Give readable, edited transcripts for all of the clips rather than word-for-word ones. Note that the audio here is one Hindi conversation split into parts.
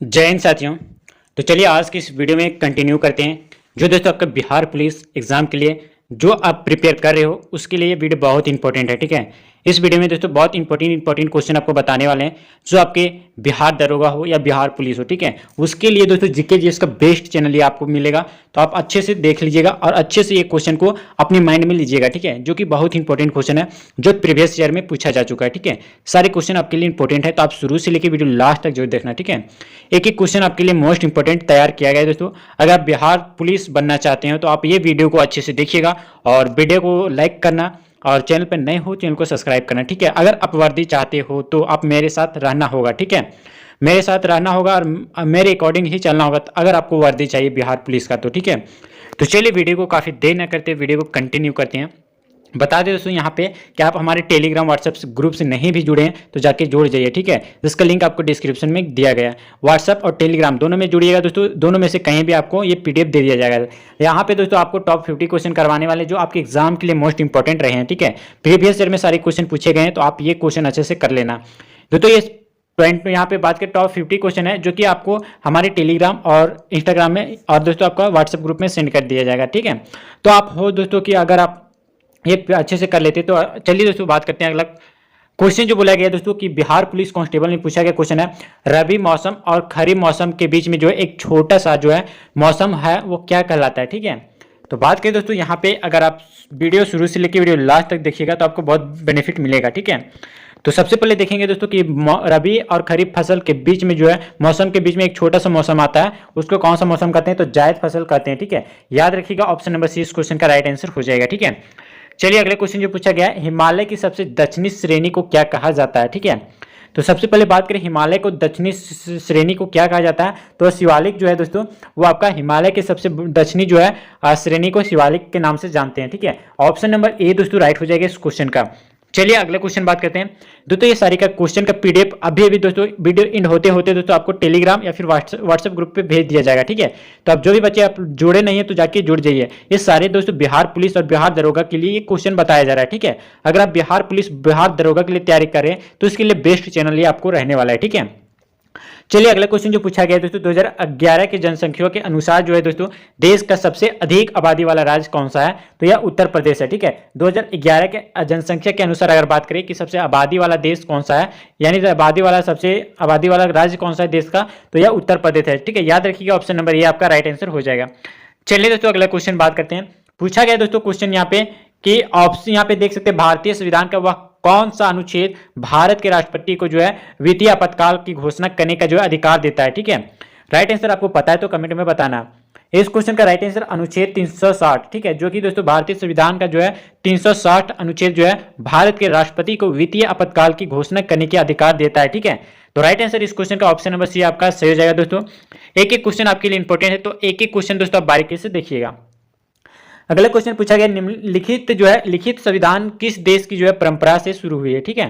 जय हिंद साथियों। तो चलिए आज की इस वीडियो में कंटिन्यू करते हैं। जो दोस्तों आपका बिहार पुलिस एग्जाम के लिए जो आप प्रिपेयर कर रहे हो उसके लिए ये वीडियो बहुत इंपॉर्टेंट है। ठीक है, इस वीडियो में दोस्तों बहुत इंपॉर्टेंट क्वेश्चन आपको बताने वाले हैं जो आपके बिहार दरोगा हो या बिहार पुलिस हो। ठीक है, उसके लिए दोस्तों जीके जीएस का बेस्ट चैनल ये आपको मिलेगा, तो आप अच्छे से देख लीजिएगा और अच्छे से ये क्वेश्चन को अपने माइंड में लीजिएगा। ठीक है, जो कि बहुत इंपॉर्टेंट क्वेश्चन है जो प्रीवियस ईयर में पूछा जा चुका है। ठीक है, सारे क्वेश्चन आपके लिए इंपॉर्टेंट है, तो आप शुरू से लेकर वीडियो लास्ट तक जरूर देखना। ठीक है, एक एक क्वेश्चन आपके लिए मोस्ट इंपॉर्टेंट तैयार किया गया है दोस्तों। अगर आप बिहार पुलिस बनना चाहते हैं तो आप ये वीडियो को अच्छे से देखिएगा और वीडियो को लाइक करना और चैनल पर नए हो चैनल को सब्सक्राइब करना। ठीक है, अगर आप वर्दी चाहते हो तो आप मेरे साथ रहना होगा। ठीक है, मेरे साथ रहना होगा और मेरे अकॉर्डिंग ही चलना होगा अगर आपको वर्दी चाहिए बिहार पुलिस का तो। ठीक है, तो चलिए वीडियो को काफ़ी देर न करते वीडियो को कंटिन्यू करते हैं। बता दें दोस्तों यहाँ पे कि आप हमारे टेलीग्राम व्हाट्सएप ग्रुप से नहीं भी जुड़े हैं तो जाके जुड़ जाइए। ठीक है, जिसका लिंक आपको डिस्क्रिप्शन में दिया गया है। व्हाट्सएप और टेलीग्राम दोनों में जुड़िएगा दोस्तों, दोनों में से कहीं भी आपको ये पीडीएफ दे दिया जाएगा। यहाँ पे दोस्तों आपको टॉप 50 क्वेश्चन करवाने वाले जो आपके एग्जाम के लिए मोस्ट इंपॉर्टेंट रहे हैं। ठीक है, प्रीवियस ईयर में सारे क्वेश्चन पूछे गए हैं, तो आप ये क्वेश्चन अच्छे से कर लेना। दोस्तों ये पॉइंट यहाँ पे बात के टॉप 50 क्वेश्चन है जो कि आपको हमारे टेलीग्राम और इंस्टाग्राम में और दोस्तों आपका व्हाट्सएप ग्रुप में सेंड कर दिया जाएगा। ठीक है, तो आप हो दोस्तों कि अगर आप ये अच्छे से कर लेते तो चलिए दोस्तों बात करते हैं अगला क्वेश्चन जो बोला गया दोस्तों कि बिहार पुलिस कांस्टेबल में पूछा गया क्वेश्चन है रबी मौसम और खरीफ मौसम के बीच में जो है एक छोटा सा जो है मौसम है वो क्या कहलाता है। ठीक है, तो बात करें दोस्तों यहाँ पे अगर आप वीडियो शुरू से लेकर वीडियो लास्ट तक देखिएगा तो आपको बहुत बेनिफिट मिलेगा। ठीक है, तो सबसे पहले देखेंगे दोस्तों कि रबी और खरीफ फसल के बीच में जो है मौसम के बीच में एक छोटा सा मौसम आता है, उसको कौन सा मौसम कहते हैं तो जायद फसल कहते हैं। ठीक है, याद रखिएगा ऑप्शन नंबर सी इस क्वेश्चन का राइट आंसर हो जाएगा। ठीक है, चलिए अगले क्वेश्चन जो पूछा गया है हिमालय की सबसे दक्षिणी श्रेणी को क्या कहा जाता है। ठीक है, तो सबसे पहले बात करें हिमालय को दक्षिणी श्रेणी को क्या कहा जाता है तो शिवालिक जो है दोस्तों वो आपका हिमालय के सबसे दक्षिणी जो है श्रेणी को शिवालिक के नाम से जानते हैं। ठीक है, ऑप्शन नंबर ए दोस्तों राइट हो जाएगा इस क्वेश्चन का। चलिए अगले क्वेश्चन बात करते हैं दोस्तों। ये सारी का क्वेश्चन का पीडीएफ अभी दोस्तों वीडियो एंड होते होते दोस्तों आपको टेलीग्राम या फिर व्हाट्सएप ग्रुप पे भेज दिया जाएगा। ठीक है, तो अब जो भी बच्चे आप जुड़े नहीं है तो जाके जुड़ जाइए। ये सारे दोस्तों बिहार पुलिस और बिहार दरोगा के लिए ये क्वेश्चन बताया जा रहा है। ठीक है, अगर आप बिहार पुलिस बिहार दरोगा के लिए तैयारी कर रहे हैं तो इसके लिए बेस्ट चैनल ये आपको रहने वाला है। ठीक है, चलिए अगला क्वेश्चन जो पूछा गया है दोस्तों 2011 के जनसंख्या के अनुसार जो है दोस्तों देश का सबसे अधिक आबादी वाला राज्य कौन सा है तो यह उत्तर प्रदेश है। ठीक है, 2011 के जनसंख्या के अनुसार अगर बात करें कि सबसे आबादी वाला देश कौन सा है यानी सबसे आबादी वाला राज्य कौन सा है देश का तो यह उत्तर प्रदेश है। ठीक है, याद रखिएगा ऑप्शन नंबर ये आपका राइट आंसर हो जाएगा। चलिए दोस्तों अगला क्वेश्चन बात करते हैं। पूछा गया दोस्तों क्वेश्चन यहाँ पे कि ऑप्शन यहाँ पे देख सकते हैं भारतीय संविधान का वह कौन सा अनुच्छेद भारत के राष्ट्रपति को जो है वित्तीय आपातकाल की घोषणा करने का जो है अधिकार देता है। ठीक है, राइट आंसर आपको पता है तो कमेंट में बताना। इस क्वेश्चन का राइट आंसर अनुच्छेद 360। ठीक है, जो कि दोस्तों भारतीय संविधान का जो है 360 अनुच्छेद जो है भारत के राष्ट्रपति को वित्तीय आपातकाल की घोषणा करने के अधिकार देता है। ठीक है, तो राइट आंसर इस क्वेश्चन का ऑप्शन नंबर सी आपका सही हो जाएगा। दोस्तों एक एक क्वेश्चन आपके लिए इंपॉर्टेंट है तो एक एक क्वेश्चन दोस्तों आप बारीकी से देखिएगा। अगला क्वेश्चन पूछा गया लिखित संविधान किस देश की जो है परंपरा से शुरू हुई है। ठीक है,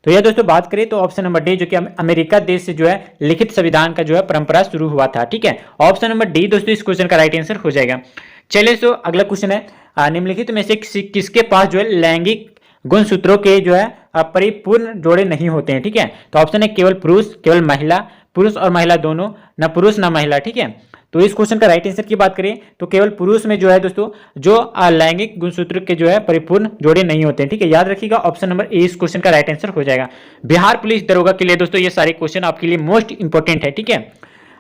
तो यह दोस्तों बात करें तो ऑप्शन नंबर डी जो कि अमेरिका देश से जो है लिखित संविधान का जो है परंपरा शुरू हुआ था। ठीक है, ऑप्शन नंबर डी दोस्तों इस क्वेश्चन का राइट आंसर हो जाएगा। चलिए तो अगला क्वेश्चन है निम्नलिखित में से किसके पास जो है लैंगिक गुणसूत्रों के जो है परिपूर्ण जोड़े नहीं होते हैं। ठीक है, तो ऑप्शन है केवल पुरुष, केवल महिला, पुरुष और महिला दोनों, न पुरुष न महिला। ठीक है, तो इस क्वेश्चन का राइट आंसर की बात करें तो केवल पुरुष में जो है दोस्तों जो लैंगिक गुणसूत्र के जो है परिपूर्ण जोड़े नहीं होते हैं। ठीक है, याद रखिएगा ऑप्शन नंबर ए इस क्वेश्चन का राइट आंसर हो जाएगा। बिहार पुलिस दरोगा के लिए दोस्तों ये सारे क्वेश्चन आपके लिए मोस्ट इंपॉर्टेंट है। ठीक है,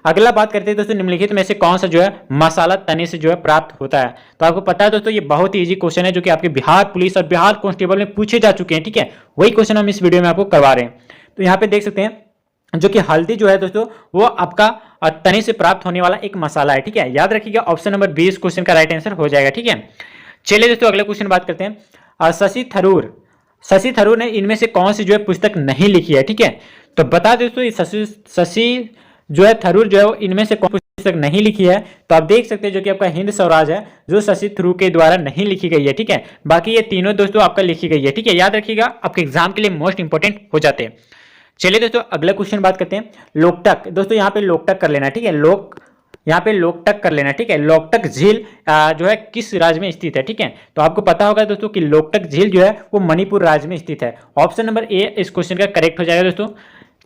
अगला बात करते हैं दोस्तों निम्नलिखित में से कौन सा जो है मसाला तने से जो है प्राप्त होता है। तो आपको पता है दोस्तों ये बहुत ही इजी क्वेश्चन है जो कि आपके बिहार पुलिस और बिहार कांस्टेबल में पूछे जा चुके हैं। ठीक है, वही क्वेश्चन हम इस वीडियो में आपको करवा रहे हैं। तो यहाँ पे देख सकते हैं जो कि हल्दी जो है दोस्तों वो आपका तने से प्राप्त होने वाला एक मसाला है। ठीक है, याद रखिएगा ऑप्शन नंबर बी इस क्वेश्चन का राइट आंसर हो जाएगा। ठीक है, चलिए दोस्तों अगले क्वेश्चन बात करते हैं। शशि थरूर ने इनमें से कौन सी जो है पुस्तक नहीं लिखी है। ठीक है, तो बता दोस्तों शशि जो है थरूर जो है वो इनमें से कौन पुस्तक नहीं लिखी है तो आप देख सकते हैं जो कि आपका हिंद स्वराज है जो शशि थरूर के द्वारा नहीं लिखी गई है। ठीक है, बाकी ये तीनों दोस्तों आपका लिखी गई है। ठीक है, याद रखिएगा आपके एग्जाम के लिए मोस्ट इंपॉर्टेंट हो जाते हैं। चलिए दोस्तों अगला क्वेश्चन बात करते हैं लोकटक। दोस्तों यहाँ पे लोकटक कर लेना। ठीक है, यहाँ पे लोकटक कर लेना। ठीक है, लोकटक झील जो है किस राज्य में स्थित है। ठीक है, तो आपको पता होगा दोस्तों कि लोकटक झील जो है वो मणिपुर राज्य में स्थित है। ऑप्शन नंबर ए इस क्वेश्चन का करेक्ट हो जाएगा दोस्तों।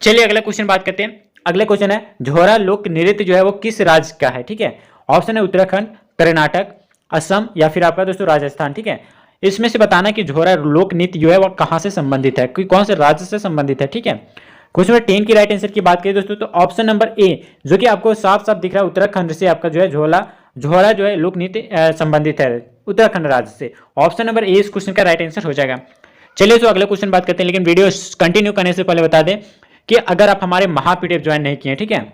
चलिए अगला क्वेश्चन बात करते हैं। अगले क्वेश्चन है झोरा लोक नृत्य जो है वो किस राज्य का है, ठीक है। ऑप्शन है उत्तराखंड, कर्नाटक, असम या फिर आपका दोस्तों राजस्थान, ठीक है। इसमें से बताना कि झोरा लोक नृत्य जो है वो कहां से संबंधित है, कौन से राज्य से संबंधित है, ठीक है। क्वेश्चन नंबर 10 की राइट आंसर की बात करें दोस्तों तो ऑप्शन नंबर ए जो कि आपको साफ साफ दिख रहा है उत्तराखंड से आपका जो है झोरा जो है लोक नृत्य संबंधित है उत्तराखंड राज्य से। ऑप्शन नंबर ए इस क्वेश्चन का राइट आंसर हो जाएगा। चलिए तो अगले क्वेश्चन बात करते हैं, लेकिन वीडियो कंटिन्यू करने से पहले बता दें कि अगर आप हमारे महापीडीएफ ज्वाइन नहीं किए, ठीक है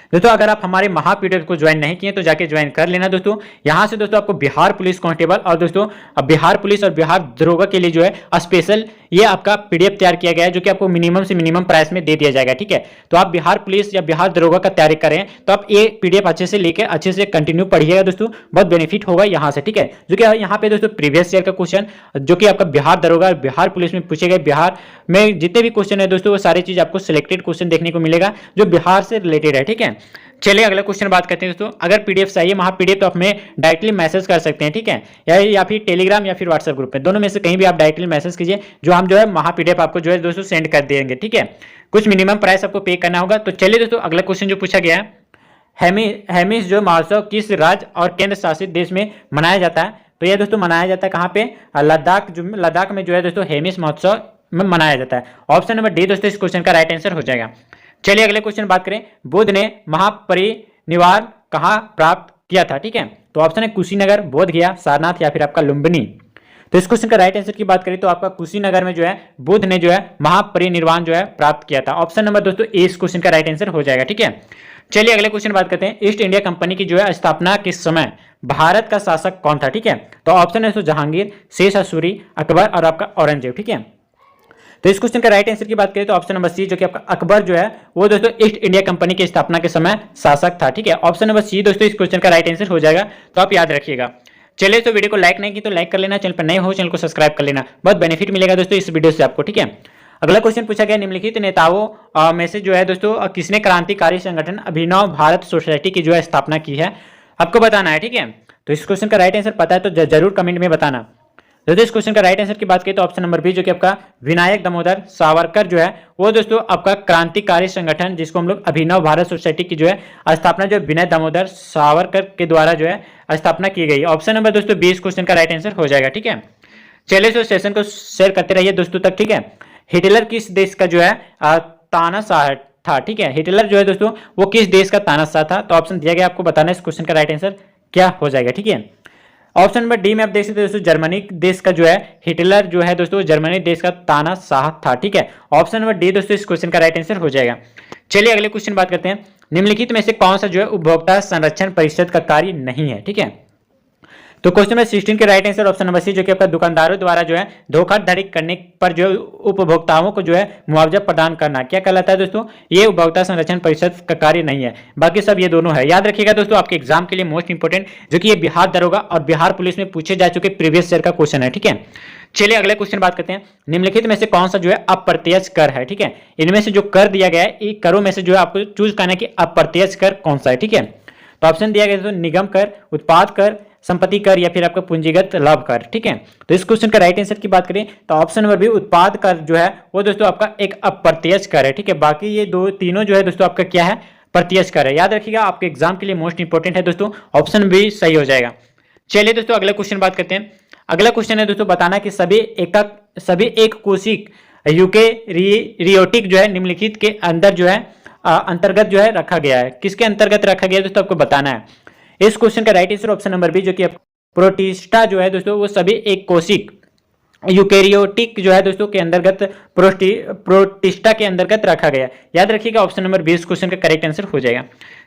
दोस्तों, अगर आप हमारे महापीडीएफ को ज्वाइन नहीं किए तो जाके ज्वाइन कर लेना दोस्तों। यहां से दोस्तों आपको बिहार पुलिस कांस्टेबल और दोस्तों बिहार पुलिस और बिहार दरोगा के लिए जो है स्पेशल ये आपका पीडीएफ तैयार किया गया है, जो कि आपको मिनिमम से मिनिमम प्राइस में दे दिया जाएगा, ठीक है। तो आप बिहार पुलिस या बिहार दरोगा का तैयारी करें तो आप ये पीडीएफ अच्छे से लेकर अच्छे से कंटिन्यू पढ़िएगा दोस्तों, बहुत बेनिफिट होगा यहाँ से, ठीक है। जो कि यहाँ पे दोस्तों प्रीवियस ईयर का क्वेश्चन जो कि आपका बिहार दरोगा और बिहार पुलिस में पूछे गए, बिहार में जितने भी क्वेश्चन है दोस्तों वो सारी चीज आपको सिलेक्टेड क्वेश्चन देखने को मिलेगा जो बिहार से रिलेटेड है, ठीक है। चलिए अगला क्वेश्चन बात करते हैं दोस्तों। अगर पीडीएफ चाहिए महापीडीएफ तो आप हमें डायरेक्टली मैसेज कर सकते हैं, ठीक है, या फिर टेलीग्राम या फिर व्हाट्सएप ग्रुप में, दोनों में से कहीं भी आप डायरेक्टली मैसेज कीजिए, जो हम जो है महापीडीएफ आपको जो है दोस्तों सेंड कर देंगे, ठीक है। कुछ मिनिमम प्राइस आपको पे करना होगा। तो चलिए दोस्तों अगला क्वेश्चन जो पूछा गया है हेमिस जो महोत्सव किस राज्य और केंद्र शासित देश में मनाया जाता है, तो यह दोस्तों मनाया जाता है कहाँ पे, लद्दाख में जो है दोस्तों हेमिस महोत्सव में मनाया जाता है। ऑप्शन नंबर डी दोस्तों इस क्वेश्चन का राइट आंसर हो जाएगा। चलिए अगले क्वेश्चन बात करें, बुद्ध ने महापरिनिर्वाण कहाँ प्राप्त किया था, ठीक है। तो ऑप्शन है कुशीनगर, बोध गया, सारनाथ या फिर आपका लुम्बिनी। तो इस क्वेश्चन का राइट आंसर की बात करें तो आपका कुशीनगर में जो है बुद्ध ने जो है महापरिनिर्वाण जो है प्राप्त किया था। ऑप्शन नंबर दोस्तों ए इस क्वेश्चन का राइट आंसर हो जाएगा, ठीक है। चलिए अगले क्वेश्चन बात करते हैं, ईस्ट इंडिया कंपनी की जो है स्थापना के समय भारत का शासक कौन था, ठीक है। तो ऑप्शन है दोस्तों जहांगीर, शेष सूरी, अकबर और आपका औरंगजेब, ठीक है। तो इस क्वेश्चन का राइट आंसर की बात करें तो ऑप्शन नंबर सी जो कि आपका अकबर जो है वो दोस्तों ईस्ट इंडिया कंपनी की स्थापना के समय शासक था, ठीक है। ऑप्शन नंबर सी दोस्तों इस क्वेश्चन का राइट आंसर हो जाएगा, तो आप याद रखिएगा। चलिए तो वीडियो को लाइक नहीं की तो लाइक कर लेना, चैनल पर नए हो चैनल को सब्सक्राइब कर लेना, बहुत बेनिफिट मिलेगा दोस्तों इस वीडियो से आपको, ठीक है। अगला क्वेश्चन पूछा गया, निम्नलिखित नेताओं में से जो है दोस्तों किसने क्रांतिकारी संगठन अभिनव भारत सोसाइटी की जो है स्थापना की है, आपको बताना है, ठीक है। तो इस क्वेश्चन का राइट आंसर पता है तो जरूर कमेंट में बताना। दोस्तों इस क्वेश्चन का राइट आंसर की बात करें तो ऑप्शन नंबर बी जो कि आपका विनायक दामोदर सावरकर जो है वो दोस्तों आपका क्रांतिकारी संगठन जिसको हम लोग अभिनव भारत सोसाइटी की जो है स्थापना जो विनायक दामोदर सावरकर के द्वारा जो है स्थापना की गई। ऑप्शन नंबर दोस्तों बी इस क्वेश्चन का राइट आंसर हो जाएगा, ठीक है। चलिए तो सेशन को शेयर करते रहिए दोस्तों तक, ठीक है। हिटलर किस देश का जो है तानाशाह था, ठीक है। हिटलर जो है दोस्तों वो किस देश का तानाशाह था, तो ऑप्शन दिया गया, आपको बताना है इस क्वेश्चन का राइट आंसर क्या हो जाएगा, ठीक है। ऑप्शन नंबर डी में आप देख सकते हैं दोस्तों जर्मनी देश का जो है हिटलर जो है दोस्तों जर्मनी देश का तानाशाह था, ठीक है। ऑप्शन नंबर डी दोस्तों इस क्वेश्चन का राइट आंसर हो जाएगा। चलिए अगले क्वेश्चन बात करते हैं, निम्नलिखित में से कौन सा जो है उपभोक्ता संरक्षण परिषद का कार्य नहीं है, ठीक है। तो क्वेश्चन नंबर 16 के right answer option number C जो कि आपका दुकानदारों द्वारा जो है धोखाधड़ी करने पर जो उपभोक्ताओं को जो है मुआवजा प्रदान करना क्या कहलाता है दोस्तों, ये उपभोक्ता संरक्षण परिषद का कार्य नहीं है, बाकी सब ये दोनों है। याद रखिएगा दोस्तों आपके एग्जाम के लिए मोस्ट इंपोर्टेंट जो कि ये बिहार दरोगा और बिहार पुलिस में पूछे जा चुके प्रीवियस ईयर का क्वेश्चन है, ठीक है। चलिए अगले क्वेश्चन बात करते हैं, निम्नलिखित में से कौन सा जो है अप्रत्यक्ष कर है, ठीक है। इनमें से जो कर दिया गया है ये करों में से जो है आपको चूज करना है कि अप्रत्यक्ष कर कौन सा है, ठीक है। तो ऑप्शन दिया गया है निगम कर, उत्पाद कर, संपत्ति कर या फिर आपका पूंजीगत लाभ कर, ठीक है। तो इस क्वेश्चन का राइट आंसर की बात करें तो ऑप्शन नंबर बी उत्पाद कर जो है वो दोस्तों आपका एक अप्रत्यक्ष कर है, ठीक है। बाकी ये दो तीनों जो है दोस्तों आपका क्या है प्रत्यक्ष कर है। याद रखिएगा आपके एग्जाम के लिए मोस्ट इंपोर्टेंट है दोस्तों, ऑप्शन बी सही हो जाएगा। चलिए दोस्तों अगला क्वेश्चन बात करते हैं। अगला क्वेश्चन है दोस्तों बताना कि सभी एक कोशिक यूकेरियोटिक जो है निम्नलिखित के अंदर जो है अंतर्गत जो है रखा गया है, किसके अंतर्गत रखा गया है दोस्तों आपको बताना है। इस क्वेश्चन का right answer option number B जो कि प्रोटिस्टा जो है दोस्तों वो सभी एक कोशिक यूकेरियोटिक जो है दोस्तों के अंतर्गत प्रोटिस्टा के अंतर्गत रखा गया। याद रखिएगा ऑप्शन नंबर बी इस क्वेश्चन का करेक्ट आंसर हो जाएगा।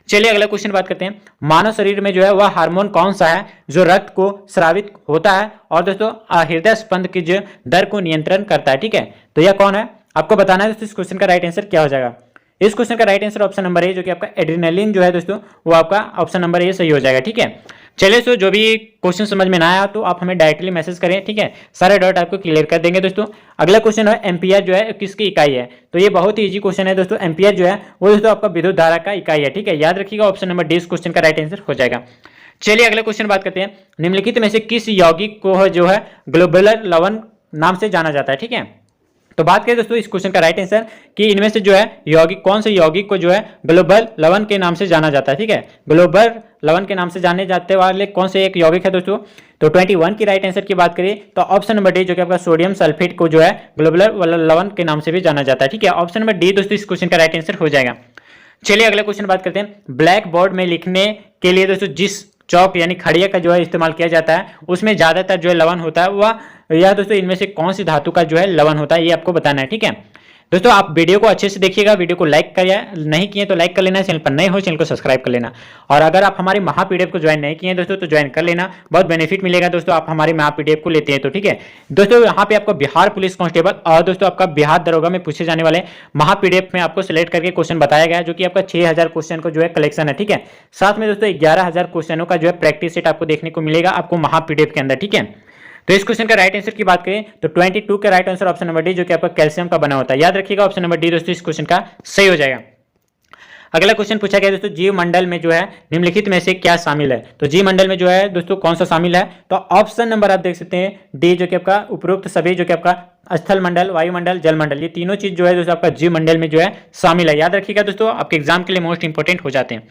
चलिए अगला क्वेश्चन बात करते हैं, मानव शरीर में जो है वह हार्मोन कौन सा है जो रक्त को स्रावित होता है और दोस्तों हृदय स्पंद की जो दर को नियंत्रण करता है, ठीक है। तो यह कौन है आपको बताना है दोस्तों, इस क्वेश्चन का राइट आंसर क्या हो जाएगा। इस क्वेश्चन का right answer option number A जो कि आपका एड्रेनालिन जो है दोस्तों वो आपका ऑप्शन नंबर ए सही हो जाएगा, ठीक है। चलिए सो जो भी क्वेश्चन समझ में ना आया तो आप हमें डायरेक्टली मैसेज करें, ठीक है, सारे डाउट आपको क्लियर कर देंगे दोस्तों। अगला क्वेश्चन है एम्पियर जो है किसकी इकाई है, तो ये बहुत ही इजी क्वेश्चन है दोस्तों। एम्पियर जो है वो दोस्तों आपका विद्युत धारा का इकाई है, ठीक है। याद रखिएगा ऑप्शन नंबर डी इस क्वेश्चन का राइट आंसर हो जाएगा। चलिए अगला क्वेश्चन बात करते हैं, निम्नलिखित में से किस यौगिक को जो है ग्लोबुलर लवण नाम से जाना जाता है, ठीक है। तो बात करें दोस्तों इस क्वेश्चन का राइट आंसर कि इनमें से जो है यौगिक, कौन से यौगिक को जो है ग्लोबल लवण के नाम से जाना जाता है। ठीक है, ग्लोबल लवण के नाम से जाने जाते वाले कौन से एक यौगिक है दोस्तों। तो 21 की राइट आंसर की बात करें तो ऑप्शन नंबर डी जो कि आपका सोडियम सल्फेट को जो है ग्लोबल लवण के नाम से भी जाना जाता है। ठीक है, ऑप्शन नंबर डी दोस्तों इस क्वेश्चन का राइट आंसर हो जाएगा। चलिए अगला क्वेश्चन बात करते हैं। ब्लैक बोर्ड में लिखने के लिए दोस्तों जिस चौक यानी खड़िया का जो है इस्तेमाल किया जाता है उसमें ज्यादातर जो है लवण होता है वह या दोस्तों इनमें से कौन सी धातु का जो है लवण होता है ये आपको बताना है। ठीक है दोस्तों, आप वीडियो को अच्छे से देखिएगा, वीडियो को लाइक करिए, नहीं किए तो लाइक कर लेना, चैनल पर नए हो चैनल को सब्सक्राइब कर लेना। और अगर आप हमारे महा पीडीएफ को ज्वाइन नहीं किए दोस्तों तो ज्वाइन कर लेना, बहुत बेनिफिट मिलेगा दोस्तों आप हमारे महा पीडीएफ को लेते हैं तो। ठीक है दोस्तों, यहाँ पे आपको बिहार पुलिस कांस्टेबल और दोस्तों आपका बिहार दरोगा में पूछे जाने वाले महा पीडीएफ में आपको सिलेक्ट करके क्वेश्चन बताया गया है, जो कि आपका 6000 क्वेश्चन को जो है कलेक्शन है। ठीक है, साथ में दोस्तों 11000 क्वेश्चनों का जो है प्रैक्टिस सेट आपको देखने को मिलेगा आपको महा पीडीएफ के अंदर। ठीक है, तो इस क्वेश्चन का राइट आंसर की बात करें तो 22 का right answer option number D जो कि आपका कैल्शियम का बना होता है। याद रखिएगा ऑप्शन नंबर डी दोस्तों इस क्वेश्चन का सही हो जाएगा। अगला क्वेश्चन पूछा गया दोस्तों, जीव मंडल में जो है निम्नलिखित में से क्या शामिल है। तो जीव मंडल में जो है दोस्तों कौन सा शामिल है, तो ऑप्शन नंबर आप देख सकते हैं डी जो कि आपका उपरोक्त सभी जो कि आपका स्थल मंडल, वायुमंडल, जलमंडल, ये तीनों चीज जो है दोस्तों आपका जीव मंडल में जो है शामिल है। याद रखिएगा दोस्तों, आपके एग्जाम के लिए मोस्ट इंपोर्टेंट हो जाते हैं।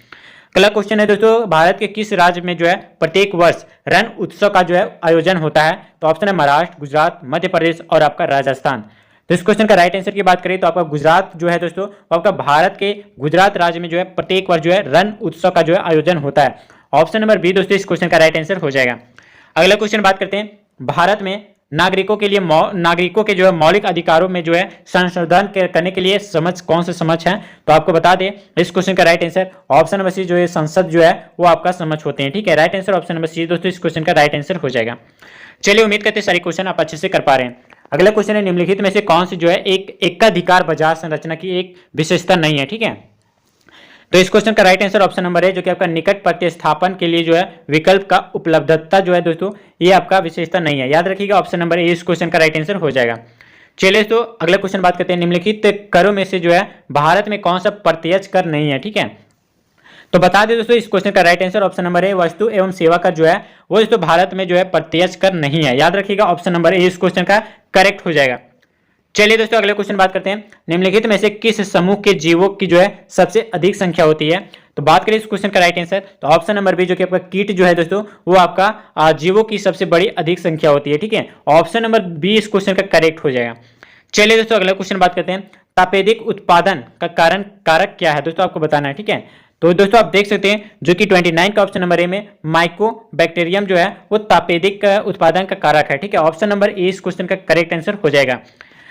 अगला क्वेश्चन है दोस्तों, भारत के किस राज्य में जो है प्रत्येक वर्ष रण उत्सव का जो है आयोजन होता है। तो ऑप्शन है महाराष्ट्र, गुजरात, मध्य प्रदेश और आपका राजस्थान। तो इस क्वेश्चन का राइट आंसर की बात करें तो आपका गुजरात जो है दोस्तों, आपका भारत के गुजरात राज्य में जो है प्रत्येक वर्ष जो है रण उत्सव का जो है आयोजन होता है। ऑप्शन नंबर बी दोस्तों इस क्वेश्चन का राइट आंसर हो जाएगा। अगला क्वेश्चन बात करते हैं, भारत में नागरिकों के लिए नागरिकों के जो है मौलिक अधिकारों में जो है संशोधन करने के लिए समझ कौन सा समझ है। तो आपको बता दें इस क्वेश्चन का right answer option number C जो है संसद जो है वो आपका समझ होते हैं। ठीक है, right answer option number C दोस्तों इस क्वेश्चन का राइट आंसर हो जाएगा। चलिए उम्मीद करते हैं सारे क्वेश्चन आप अच्छे से कर पा रहे हैं। अगला क्वेश्चन है, निम्नलिखित में से कौन सी जो है एक एकाधिकार बाजार संरचना की एक विशेषता नहीं है। ठीक है, तो इस क्वेश्चन का राइट आंसर ऑप्शन नंबर है जो कि आपका निकट प्रतिस्थापन के लिए जो है विकल्प का उपलब्धता जो है दोस्तों ये आपका विशेषता नहीं है। याद रखिएगा ऑप्शन नंबर ए इस क्वेश्चन का राइट आंसर हो जाएगा। चलिए तो अगला क्वेश्चन बात करते हैं, निम्नलिखित करों में से जो है भारत में कौन सा प्रत्यक्ष कर नहीं है। ठीक है, तो बता दें दोस्तों इस क्वेश्चन का right answer option number A वस्तु एवं सेवा कर जो है वो दोस्तों भारत में जो है प्रत्यक्ष कर नहीं है। याद रखिएगा ऑप्शन नंबर ए इस क्वेश्चन का करेक्ट हो जाएगा। चलिए दोस्तों अगले क्वेश्चन बात करते हैं, निम्नलिखित में से किस समूह के जीवों की जो है सबसे अधिक संख्या होती है। तो बात करें इस क्वेश्चन का राइट आंसर तो ऑप्शन नंबर बी जो कि आपका कीट जो है दोस्तों वो आपका जीवों की सबसे बड़ी अधिक संख्या होती है। ठीक है, ऑप्शन नंबर बी इस क्वेश्चन का करेक्ट हो जाएगा। चलिए दोस्तों अगला क्वेश्चन बात करते हैं, तापेदिक उत्पादन का कारक क्या है दोस्तों आपको बताना है। ठीक है, तो दोस्तों आप देख सकते हैं जो कि 29 का ऑप्शन नंबर ए में माइकोबैक्टीरियम जो है वो तापेदिक उत्पादन का कारक है। ठीक है, ऑप्शन नंबर ए इस क्वेश्चन का करेक्ट आंसर हो जाएगा।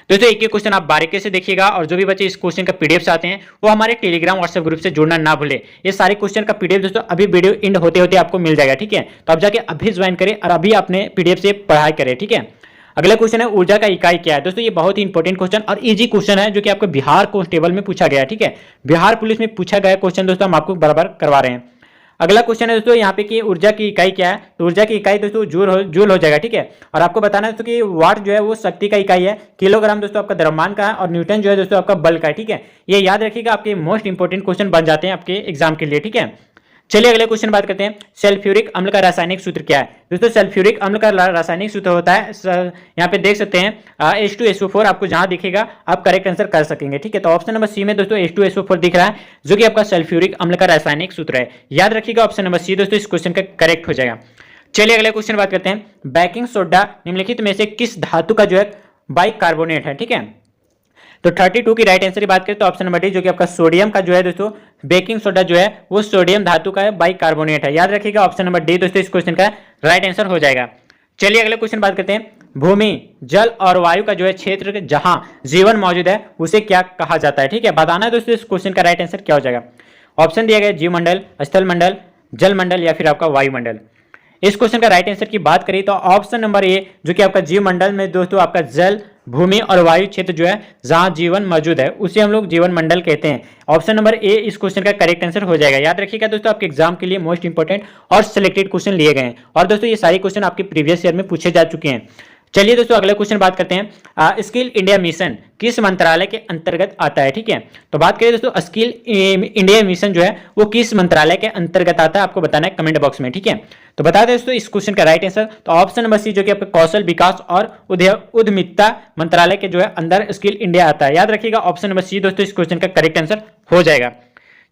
दोस्तों एक क्वेश्चन आप बारीकी से देखिएगा और जो भी बच्चे इस क्वेश्चन का पीडीएफ चाहते हैं वो हमारे टेलीग्राम व्हाट्सएप ग्रुप से जुड़ना ना भूले। ये सारे क्वेश्चन का पीडीएफ दोस्तों अभी वीडियो एंड होते होते आपको मिल जाएगा। ठीक है, तो आप जाके अभी ज्वाइन करें और अभी अपने पीडीएफ से पढ़ाई करें। ठीक है, अगला क्वेश्चन है ऊर्जा का इकाई क्या है। दोस्तों ये बहुत ही इंपॉर्टेंट क्वेश्चन और इजी क्वेश्चन है जो कि आपको बिहार कांस्टेबल में पूछा गया है। ठीक है, बिहार पुलिस में पूछा गया क्वेश्चन दोस्तों हम आपको बराबर करवा रहे हैं। अगला क्वेश्चन है दोस्तों यहाँ पे कि ऊर्जा की इकाई क्या है। तो ऊर्जा की इकाई दोस्तों जूल हो जाएगा। ठीक है, और आपको बताना है दोस्तों कि वाट जो है वो शक्ति का इकाई है, किलोग्राम दोस्तों आपका द्रव्यमान का है और न्यूटन जो है दोस्तों आपका बल का है। ठीक है, ये याद रखिएगा, आपके मोस्ट इंपोर्टेंट क्वेश्चन बन जाते हैं आपके एग्जाम के लिए। ठीक है, चलिए अगले क्वेश्चन बात करते हैं, सल्फ्यूरिक अम्ल का रासायनिक सूत्र क्या है। दोस्तों सल्फ्यूरिक अम्ल का रासायनिक सूत्र होता है यहाँ पे देख सकते हैं H2SO4 आपको जहां दिखेगा आप करेक्ट आंसर कर सकेंगे। ठीक है, तो ऑप्शन नंबर सी में दोस्तों H2SO4 दिख रहा है जो कि आपका सल्फ्यूरिक अम्ल का रासायनिक सूत्र है। याद रखिएगा ऑप्शन नंबर सी दोस्तों इस क्वेश्चन का करेक्ट हो जाएगा। चलिए अगले क्वेश्चन बात करते हैं, बेकिंग सोडा निम्नलिखित में से किस धातु का जो है बाइकार्बोनेट है। ठीक है, तो 32 की राइट आंसर की बात करें तो ऑप्शन नंबर डी जो कि आपका सोडियम का जो है दोस्तों बेकिंग सोडा जो है वो सोडियम धातु का है बाइकार्बोनेट है। याद रखिएगा ऑप्शन नंबर डी दोस्तों इस क्वेश्चन का राइट आंसर हो जाएगा। चलिए अगले क्वेश्चन बात करते हैं, भूमि जल और वायु का जो है क्षेत्र जहां जीवन मौजूद है उसे क्या कहा जाता है। ठीक है, बताना है दोस्तों इस क्वेश्चन का राइट आंसर क्या हो जाएगा। ऑप्शन दिया गया जीवमंडल, स्थल मंडल, जल मंडल या फिर आपका वायुमंडल। इस क्वेश्चन का राइट आंसर की बात करें तो ऑप्शन नंबर ए जो कि आपका जीवमंडल में दोस्तों आपका जल, भूमि और वायु क्षेत्र जो है जहां जीवन मौजूद है उसे हम लोग जीवन मंडल कहते हैं। ऑप्शन नंबर ए इस क्वेश्चन का करेक्ट आंसर हो जाएगा। याद रखिएगा दोस्तों आपके एग्जाम के लिए मोस्ट इंपोर्टेंट और सिलेक्टेड क्वेश्चन लिए गए हैं और दोस्तों ये सारे क्वेश्चन आपके प्रीवियस ईयर में पूछे जा चुके हैं। चलिए दोस्तों अगले क्वेश्चन बात करते हैं, स्किल इंडिया मिशन किस मंत्रालय के अंतर्गत आता है, ठीक है। तो बात करें दोस्तों स्किल इंडिया मिशन जो है वो किस मंत्रालय के अंतर्गत आता है, आपको बताना है कमेंट बॉक्स में, ठीक है। तो बता दें दोस्तों इस क्वेश्चन का राइट आंसर, तो ऑप्शन नंबर सी जो कि आपका कौशल विकास और उद्यमिता मंत्रालय के जो है अंदर स्किल इंडिया आता है। याद रखिएगा ऑप्शन नंबर सी दोस्तों इस क्वेश्चन का करेक्ट आंसर हो जाएगा।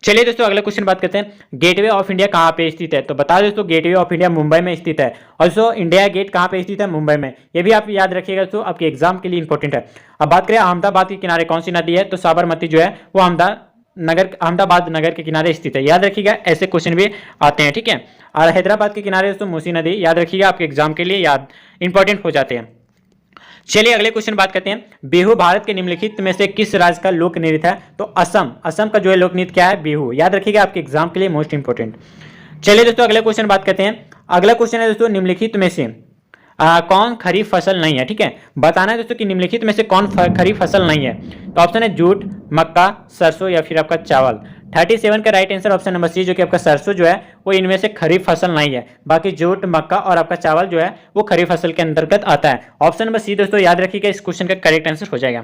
चलिए दोस्तों अगला क्वेश्चन बात करते हैं, गेटवे ऑफ इंडिया कहाँ पे स्थित है। तो बता दें दोस्तों गेटवे ऑफ इंडिया मुंबई में स्थित है। ऑल्सो इंडिया गेट कहाँ पे स्थित है, मुंबई में। ये भी आप याद रखिएगा दोस्तों, आपके एग्जाम के लिए इंपॉर्टेंट है। अब बात करें अहमदाबाद के किनारे कौन सी नदी है, तो साबरमती जो है वो अहमदाबाद नगर के किनारे स्थित है। याद रखिएगा ऐसे क्वेश्चन भी आते हैं, ठीक है। और हैदराबाद के किनारे दोस्तों मूसी नदी, याद रखिएगा आपके एग्जाम के लिए याद इंपॉर्टेंट हो जाते हैं। चलिए अगले क्वेश्चन बात करते हैं, बिहू भारत के निम्नलिखित में से किस राज्य का लोक नृत्य है। तो असम का जो है लोक नृत्य क्या है, बिहू। याद रखिएगा आपके एग्जाम के लिए मोस्ट इंपोर्टेंट। चलिए दोस्तों अगले क्वेश्चन बात करते हैं, अगला क्वेश्चन है दोस्तों निम्नलिखित में से कौन खरीफ फसल नहीं है, ठीक है। बताना है दोस्तों कि निम्नलिखित में से कौन खरीफ फसल नहीं है। तो ऑप्शन है जूट, मक्का, सरसों या फिर आपका चावल। 37 का right answer option number C जो कि आपका सरसों जो है वो इनमें से खरीफ फसल नहीं है। बाकी जूट, मक्का और आपका चावल जो है वो खरीफ फसल के अंतर्गत आता है। ऑप्शन नंबर सी दोस्तों याद रखिएगा इस क्वेश्चन का करेक्ट आंसर हो जाएगा।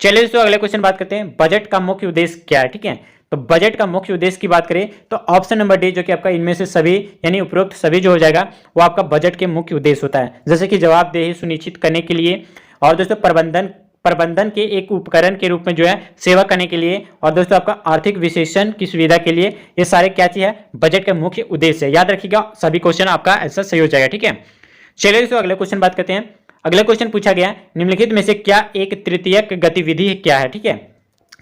चलिए दोस्तों अगले क्वेश्चन बात करते हैं, बजट का मुख्य उद्देश्य क्या है, ठीक है। तो बजट का मुख्य उद्देश्य की बात करें तो ऑप्शन नंबर डी जो कि आपका इनमें से सभी यानी उपरोक्त सभी जो हो जाएगा वो आपका बजट के मुख्य उद्देश्य होता है, जैसे कि जवाबदेही सुनिश्चित करने के लिए और दोस्तों प्रबंधन के एक उपकरण के रूप में जो है सेवा करने के लिए और दोस्तों आपका आर्थिक विश्लेषण की सुविधा के लिए, ये सारे क्या चीज है, बजट का मुख्य उद्देश्य है। याद रखिएगा सभी क्वेश्चन आपका आंसर सही हो जाएगा, ठीक है। चलिए दोस्तों अगले क्वेश्चन बात करते हैं, अगला क्वेश्चन पूछा गया निम्नलिखित में से क्या एक तृतीयक गतिविधि क्या है, ठीक है।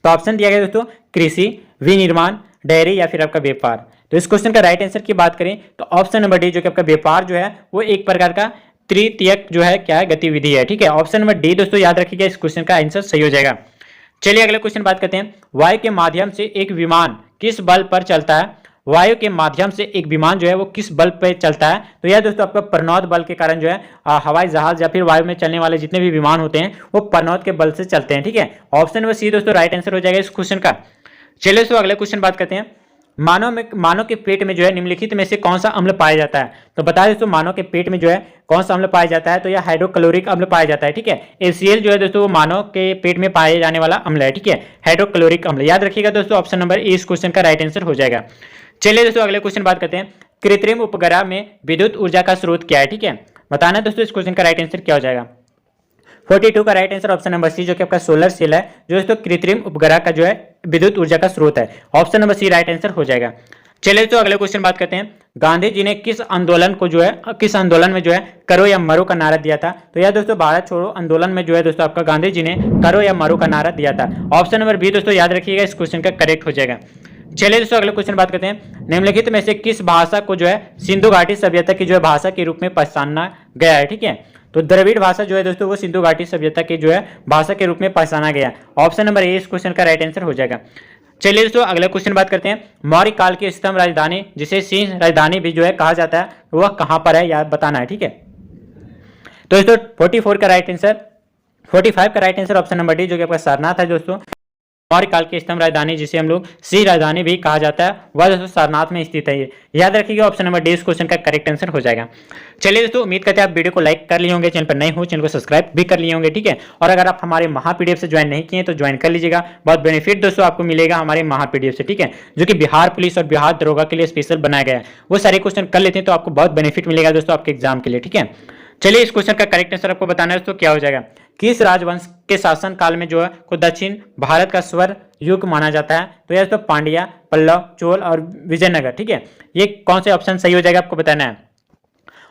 तो ऑप्शन दिया गया दोस्तों कृषि, विनिर्माण, डेयरी या फिर आपका व्यापार। तो इस क्वेश्चन का राइट आंसर की बात करें तो ऑप्शन नंबर डी जो कि आपका व्यापार जो है वो एक प्रकार का तृतीयक जो है क्या है, गतिविधि है, ठीक है। ऑप्शन नंबर डी दोस्तों याद रखिएगा इस क्वेश्चन का आंसर सही हो जाएगा। चलिए अगले क्वेश्चन बात करते हैं, वायु के माध्यम से एक विमान किस बल पर चलता है। वायु के माध्यम से एक विमान जो है वो किस बल पर चलता है। तो यह दोस्तों आपका प्रणोद बल के कारण जो है हवाई जहाज या फिर वायु में चलने वाले जितने भी विमान होते हैं वो प्रणोद के बल से चलते हैं, ठीक है। ऑप्शन नंबर सी दोस्तों राइट आंसर हो जाएगा इस क्वेश्चन का। चलिए दोस्तों अगले क्वेश्चन बात करते हैं, मानव के पेट में जो है निम्नलिखित में से कौन सा अम्ल पाया जाता है। तो बता दें दोस्तों मानव के पेट में जो है कौन सा अम्ल पाया जाता है, तो यह हाइड्रोक्लोरिक अम्ल पाया जाता है, ठीक है। HCl जो है दोस्तों वो मानव के पेट में पाए जाने वाला अम्ल है, ठीक है, हाइड्रोक्लोरिक अम्ल। याद रखिएगा दोस्तों ऑप्शन नंबर ए इस क्वेश्चन का राइट आंसर हो जाएगा। चलिए दोस्तों अगले क्वेश्चन बात करते हैं, कृत्रिम उपग्रह में विद्युत ऊर्जा का स्रोत क्या है, ठीक है। बताना है दोस्तों इस क्वेश्चन का राइट आंसर क्या हो जाएगा। 42 का right answer option number C जो कि आपका सोलर सेल है, जो दोस्तों कृत्रिम उपग्रह का जो है विद्युत ऊर्जा का स्रोत है। Option number C right answer हो जाएगा। चलिए तो अगले क्वेश्चन बात करते हैं, गांधी जी ने किस आंदोलन में जो है करो या मरो का नारा दिया था। तो यह दोस्तों भारत छोड़ो आंदोलन में जो है दोस्तों आपका गांधी जी ने करो या मरो का नारा दिया था। ऑप्शन नंबर बी दोस्तों याद रखिएगा इस क्वेश्चन का करेक्ट हो जाएगा। चलिए दोस्तों अगले क्वेश्चन बात करते हैं, निम्नलिखित में से किस भाषा को जो है सिंधु घाटी सभ्यता की जो है भाषा के रूप में पहचाना गया है, ठीक है। तो द्रविड़ भाषा जो है दोस्तों वो सिंधु घाटी सभ्यता के जो है भाषा के रूप में पहचाना गया। ऑप्शन नंबर ए इस क्वेश्चन का राइट आंसर हो जाएगा। चलिए दोस्तों अगला क्वेश्चन बात करते हैं, मौर्य काल की स्तंभ राजधानी जिसे सिंह राजधानी भी जो है कहा जाता है वह कहां पर है, याद बताना है, ठीक है। तो दोस्तों 45 का right answer option number D जो कि आपका सारनाथ है दोस्तों। मौर्य काल की स्तंभ राजधानी जिसे हम लोग सिंह राजधानी भी कहा जाता है वह दोस्तों सारनाथ में स्थित है। ये याद रखिएगा ऑप्शन नंबर डी इस क्वेश्चन का करेक्ट आंसर हो जाएगा। चलिए दोस्तों उम्मीद करते हैं आप वीडियो को लाइक कर लिए होंगे, चैनल पर नए हो चैनल को सब्सक्राइब भी कर लिए होंगे, ठीक है। और अगर आप हमारे महापीडीएफ से ज्वाइन नहीं किए तो ज्वाइन कर लीजिएगा, बहुत बेनिफिट दोस्तों आपको मिलेगा हमारे महापीडीएफ से, ठीक है, जो कि बिहार पुलिस और बिहार दरोगा के लिए स्पेशल बनाया गया है। वो सारे क्वेश्चन कर लेते हैं तो आपको बहुत बेनिफिट मिलेगा दोस्तों आपके एग्जाम के लिए, ठीक है। चलिए इस क्वेश्चन का करेक्ट आंसर आपको बताना है दोस्तों क्या हो जाएगा, किस राजवंश के शासन काल में जो है को दक्षिण भारत का स्वर युग माना जाता है। तो यह दोस्तों पांड्या, पल्लव, चोल और विजयनगर, ठीक है। ये कौन से ऑप्शन सही हो जाएगा आपको बताना है।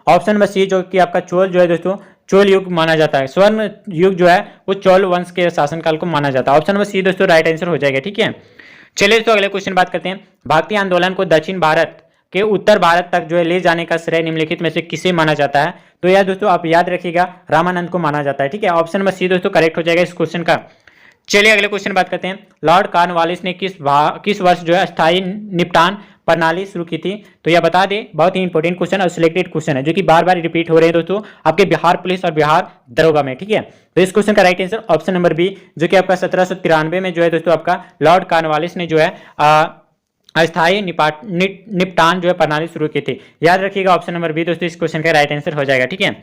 ऑप्शन नंबर सी जो कि आपका चोल जो है दोस्तों चोल युग माना जाता है, स्वर्ण युग जो है वो चोल वंश के शासनकाल को माना जाता है। ऑप्शन नंबर सी दोस्तों राइट आंसर हो जाएगा, ठीक है। चलिए दोस्तों अगले क्वेश्चन बात करते हैं, भारतीय आंदोलन को दक्षिण भारत के उत्तर भारत तक जो है ले जाने का श्रेय निम्नलिखित में से किसे माना जाता है। तो यह दोस्तों आप याद रखिएगा रामानंद को माना जाता है, ठीक है। ऑप्शन नंबर सी दोस्तों करेक्ट हो जाएगा इस क्वेश्चन का। चलिए अगले क्वेश्चन बात करते हैं, लॉर्ड कॉर्नवालिस ने किस वर्ष जो है स्थायी निपटान प्रणाली शुरू की थी। तो यह बता दें बहुत ही इंपॉर्टेंट क्वेश्चन और सिलेक्टेड क्वेश्चन है जो कि बार बार रिपीट हो रहे हैं दोस्तों आपके बिहार पुलिस और बिहार दरोगा में, ठीक है। तो इस क्वेश्चन का right answer option number B जो कि आपका 1793 में जो है दोस्तों आपका लॉर्ड कॉर्नवालिस ने जो है अस्थायी निपटान जो है प्रणाली शुरू की थी। याद रखिएगा ऑप्शन नंबर बी दोस्तों इस क्वेश्चन का राइट आंसर हो जाएगा। ठीक है,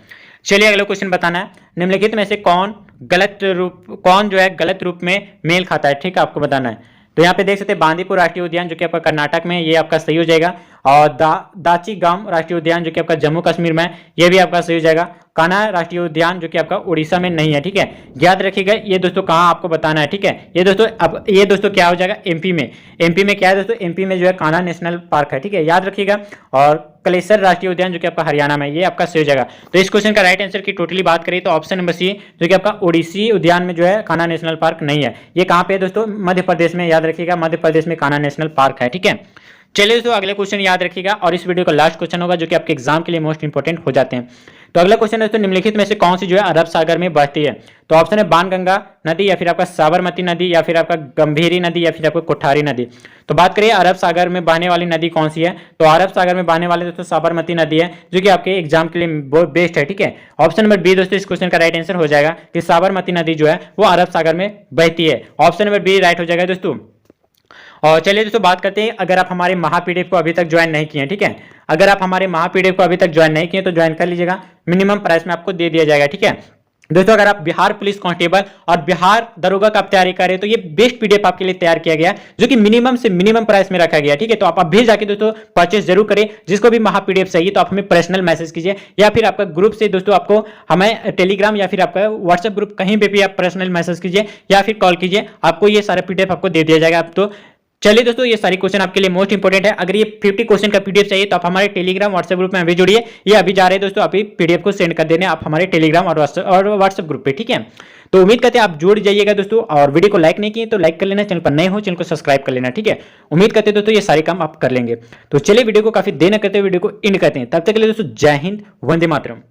चलिए अगला क्वेश्चन बताना है, निम्नलिखित में से कौन जो है गलत रूप में मेल खाता है। ठीक है, आपको बताना है। तो यहाँ पे देख सकते हैं बांदीपुर राष्ट्रीय उद्यान जो कि आपका कर्नाटक में, ये आपका सही हो जाएगा। और दाचीगाम राष्ट्रीय उद्यान जो कि आपका जम्मू कश्मीर में, ये भी आपका सही हो जाएगा। कान्हा राष्ट्रीय उद्यान जो कि आपका उड़ीसा में नहीं है। ठीक है, याद रखिएगा ये दोस्तों कहाँ आपको बताना है। ठीक है, ये दोस्तों क्या हो जाएगा, एमपी में। एमपी में क्या है दोस्तों, एमपी में जो है कान्हा नेशनल पार्क है। ठीक है, याद रखिएगा। और कलेसर राष्ट्रीय उद्यान जो कि आपका हरियाणा में, ये आपका सही हो जाएगा। तो इस क्वेश्चन का राइट आंसर की टोटली बात करें तो ऑप्शन नंबर सी जो कि आपका उड़ीसी उद्यान में जो है कान्हा नेशनल पार्क नहीं है। ये कहाँ पे है दोस्तों, मध्य प्रदेश में। याद रखिएगा मध्य प्रदेश में कान्हा नेशनल पार्क है। ठीक है, चलिए दोस्तों अगले क्वेश्चन याद रखिएगा और इस वीडियो का लास्ट क्वेश्चन होगा जो कि आपके एग्जाम के लिए मोस्ट इंपोर्टेंट हो जाते हैं। तो अगला क्वेश्चन दोस्तों, निम्नलिखित में से कौन सी जो है अरब सागर में बहती है। तो ऑप्शन है बाणगंगा नदी, या फिर आपका साबरमती नदी, या फिर आपका गंभीरी नदी, या फिर आपका कोठारी नदी। तो बात करिए अरब सागर में बहने वाली नदी कौन सी है। तो अरब सागर में बहने वाले दोस्तों साबरमती नदी है जो कि आपके एग्जाम के लिए बहुत बेस्ट है। ठीक है, ऑप्शन नंबर बी दोस्तों इस क्वेश्चन का राइट आंसर हो जाएगा कि साबरमती नदी जो है वो अरब सागर में बहती है। ऑप्शन नंबर बी राइट हो जाएगा दोस्तों। और चलिए दोस्तों बात करते हैं, अगर आप हमारे महापीडीएफ को अभी तक ज्वाइन नहीं किए हैं, ठीक है, अगर आप हमारे महापीडीएफ को अभी तक ज्वाइन नहीं किए तो ज्वाइन कर लीजिएगा, मिनिमम प्राइस में आपको दे दिया जाएगा। ठीक है दोस्तों, अगर आप बिहार पुलिस कांस्टेबल और बिहार दरोगा का आप तैयारी कर रहे हैं तो ये बेस्ट पीडीएफ आपके लिए तैयार किया गया है जो कि मिनिमम से मिनिमम प्राइस में रखा गया। ठीक है, तो आप अभी जाके दोस्तों परचेस जरूर करें। जिसको भी महापीडीएफ चाहिए तो आप हमें पर्सनल मैसेज कीजिए, या फिर आपका ग्रुप से दोस्तों आपको हमें टेलीग्राम या फिर आपका व्हाट्सएप ग्रुप कहीं पे भी आप पर्सनल मैसेज कीजिए या फिर कॉल कीजिए, आपको ये सारा पीडीएफ आपको दे दिया जाएगा। आप तो चलिए दोस्तों ये सारी क्वेश्चन आपके लिए मोस्ट इंपोर्टेंट है। अगर ये 50 क्वेश्चन का पीडीएफ चाहिए तो आप हमारे टेलीग्राम व्हाट्सएप ग्रुप में अभी जुड़िए। ये अभी जा रहे हैं दोस्तों, अभी पीडीएफ को सेंड कर देने आप हमारे टेलीग्राम और व्हाट्सएप ग्रुप पे। ठीक है, तो उम्मीद करते हैं आप जुड़ जाइएगा दोस्तों। और वीडियो को लाइक नहीं किए तो लाइक कर लेना, चैनल पर नए हो चैनल को सब्सक्राइब कर लेना। ठीक है, उम्मीद करते हैं दोस्तों ये सारे काम आप कर लेंगे। तो चलिए वीडियो को काफी देर न करते हुए वीडियो को एंड करते हैं। तब तक के लिए दोस्तों जय हिंद, वंदे मातरम।